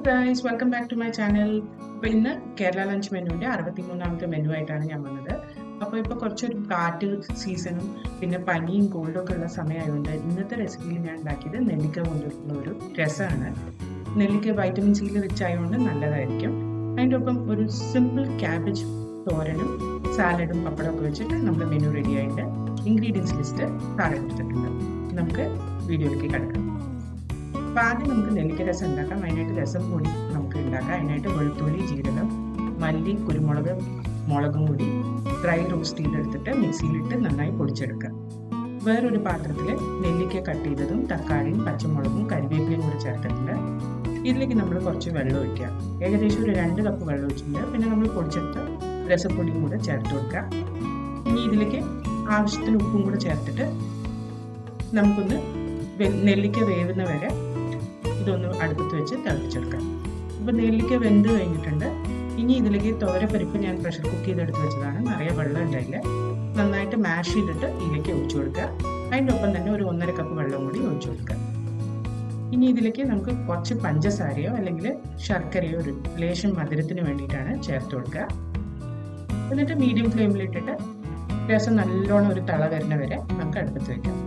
Guys, welcome back to my channel. അപ്പോൾ ഇന്ന് Kerala lunch മെനുവിൻ്റെ 63ാമത്തെ മെനു ആയിട്ടാണ് ഞാൻ വന്നത്. അപ്പോൾ ഇപ്പോൾ കുറച്ചൊരു കാറ്റ് സീസണും പിന്നെ പനിയും കോൾഡും ഒക്കെ ഉള്ള സമയമായതുകൊണ്ട് ഇന്നത്തെ റെസിപ്പിയിൽ ഞാൻ ഉണ്ടാക്കിയത് നെല്ലിക്ക കൊണ്ടുള്ള ഒരു രസമാണ്. നെല്ലിക്ക വൈറ്റമിൻ സിയിൽ റിച്ച് ആയതുകൊണ്ട് നല്ലതായിരിക്കും. അതിൻ്റെ ഒപ്പം ഒരു സിമ്പിൾ ക്യാബേജ് തോരനും സാലഡും പപ്പടമൊക്കെ വെച്ചിട്ട് നമ്മുടെ മെനു റെഡി ആയിട്ട് ഇൻഗ്രീഡിയൻസ് ലിസ്റ്റ് താഴെ കൊടുത്തിട്ടുണ്ട്. നമുക്ക് വീഡിയോയിലേക്ക് കിടക്കാം. അപ്പോൾ ആദ്യം നമുക്ക് നെല്ലിക്ക രസം ഉണ്ടാക്കാം. അതിനായിട്ട് രസം പൊടി നമുക്ക് ഉണ്ടാക്കാം. അതിനായിട്ട് വെളുത്തുള്ളി, ജീരകം, മല്ലി, കുരുമുളക്, മുളകും കൂടി ഡ്രൈ റോസ്റ്റ് ചെയ്തെടുത്തിട്ട് മിക്സിയിലിട്ട് നന്നായി പൊടിച്ചെടുക്കുക. വേറൊരു പാത്രത്തിൽ നെല്ലിക്ക കട്ട് ചെയ്തതും തക്കാളിയും പച്ചമുളകും കരിവേപ്പിലയും കൂടി ചേർത്തിട്ടുണ്ട്. ഇതിലേക്ക് നമ്മൾ കുറച്ച് വെള്ളം ഒഴിക്കുക. ഏകദേശം ഒരു 2 കപ്പ് വെള്ളം ഒഴിച്ചിട്ടുണ്ട്. പിന്നെ നമ്മൾ പൊടിച്ചെടുത്ത രസപ്പൊടിയും കൂടെ ചേർത്ത് കൊടുക്കുക. ഇനി ഇതിലേക്ക് ആവശ്യത്തിന് ഉപ്പും കൂടെ ചേർത്തിട്ട് നമുക്കൊന്ന് നെല്ലിക്ക വേവുന്ന വരെ ഇതൊന്ന് അടുപ്പത്ത് വെച്ച് തിളപ്പിച്ചെടുക്കാം. അപ്പോൾ നെല്ലിക്ക വെന്ത് കഴിഞ്ഞിട്ടുണ്ട്. ഇനി ഇതിലേക്ക് തോരപ്പരിപ്പ് ഞാൻ പ്രഷർ കുക്ക് ചെയ്തെടുത്ത് വെച്ചതാണ്. നിറയെ വെള്ളം ഉണ്ടായില്ല. നന്നായിട്ട് മാഷ് ചെയ്തിട്ട് ഇതിലേക്ക് ഒഴിച്ചു കൊടുക്കുക. അതിൻ്റെ ഒപ്പം തന്നെ ഒരു 1.5 കപ്പ് വെള്ളം കൂടി ഒഴിച്ചു കൊടുക്കുക. ഇനി ഇതിലേക്ക് നമുക്ക് കുറച്ച് പഞ്ചസാരയോ അല്ലെങ്കിൽ ശർക്കരയോ ഒരു ലേശം മധുരത്തിന് വേണ്ടിയിട്ടാണ് ചേർത്ത് കൊടുക്കുക. എന്നിട്ട് മീഡിയം ഫ്ലെയിമിലിട്ടിട്ട് രസം നല്ലോണം ഒരു തള വരുന്ന വരെ നമുക്ക് അടുപ്പത്ത് വയ്ക്കാം.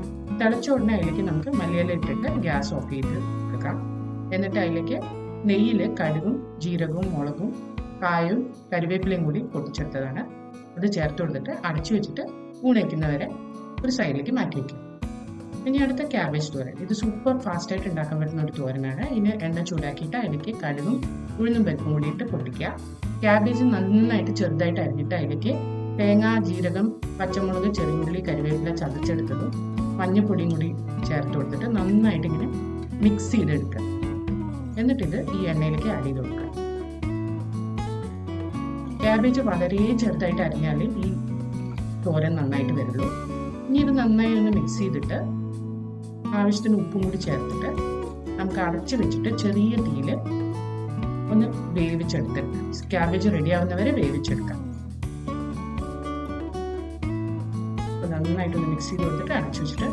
തിളച്ച ഉടനെ അതിലേക്ക് നമുക്ക് മല്ലിയില ഇട്ടിട്ട് ഗ്യാസ് ഓഫ് ചെയ്ത് എടുക്കാം. എന്നിട്ട് അതിലേക്ക് നെയ്യിൽ കടുകും ജീരകവും മുളകും കായും കരിവേപ്പിലയും കൂടി പൊട്ടിച്ചെടുത്തതാണ്. അത് ചേർത്ത് കൊടുത്തിട്ട് അടച്ചു വെച്ചിട്ട് ഊണയ്ക്കുന്നവരെ ഒരു സൈഡിലേക്ക് മാറ്റി വയ്ക്കും. ഇനി അടുത്ത ക്യാബേജ് തോരൻ. ഇത് സൂപ്പർ ഫാസ്റ്റായിട്ട് ഉണ്ടാക്കാൻ പറ്റുന്ന ഒരു തോരനാണ്. ഇതിന് എണ്ണ ചൂടാക്കിയിട്ട് അതിലേക്ക് കടുകും ഉഴുന്നും പരിപ്പും കൂടി ഇട്ട് പൊട്ടിക്കുക. ക്യാബേജ് നന്നായിട്ട് ചെറുതായിട്ട് അരിഞ്ഞിട്ട് അതിലേക്ക് തേങ്ങ, ജീരകം, പച്ചമുളക്, ചെറിയുള്ളി, കരിവേപ്പില ചതച്ചെടുത്തതും മഞ്ഞപ്പൊടിയും കൂടി ചേർത്ത് കൊടുത്തിട്ട് നന്നായിട്ട് ഇങ്ങനെ മിക്സ് ചെയ്തെടുക്കുക. എന്നിട്ടിത് ഈ എണ്ണയിലേക്ക് ആഡ് ചെയ്ത് കൊടുക്കുക. ക്യാബേജ് വളരെ ചെറുതായിട്ട് അരിഞ്ഞാൽ ഈ തോരൻ നന്നായിട്ട് വരുള്ളൂ. ഇനി ഇത് നന്നായി ഒന്ന് മിക്സ് ചെയ്തിട്ട് ആവശ്യത്തിന് ഉപ്പും കൂടി ചേർത്തിട്ട് നമുക്ക് അടച്ച് വെച്ചിട്ട് ചെറിയ തീയിൽ ഒന്ന് വേവിച്ചെടുത്തിട്ട് ക്യാബേജ് റെഡി ആവുന്നവരെ വേവിച്ചെടുക്കാം. നന്നായിട്ടൊന്ന് മിക്സ് ചെയ്ത് കൊടുത്തിട്ട് അടച്ചു വെച്ചിട്ട്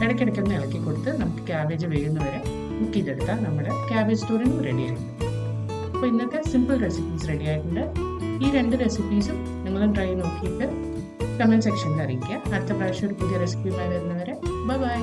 ഇടയ്ക്കിടയ്ക്കൊന്ന് ഇളക്കി കൊടുത്ത് നമുക്ക് ക്യാബേജ് വേകുന്നവരെ കുക്ക് ചെയ്തെടുത്താൽ നമ്മുടെ ക്യാബേജ് തോരൻ റെഡി ആയിട്ടുണ്ട്. അപ്പോൾ ഇന്നത്തെ സിമ്പിൾ റെസിപ്പീസ് റെഡി ആയിട്ടുണ്ട്. ഈ 2 റെസിപ്പീസും നിങ്ങളും ട്രൈ നോക്കിയിട്ട് കമൻറ്റ് സെക്ഷനിൽ അറിയിക്കുക. അടുത്ത പ്രാവശ്യം ഒരു പുതിയ റെസിപ്പിയുമായി വരുന്നവരെ ബൈ.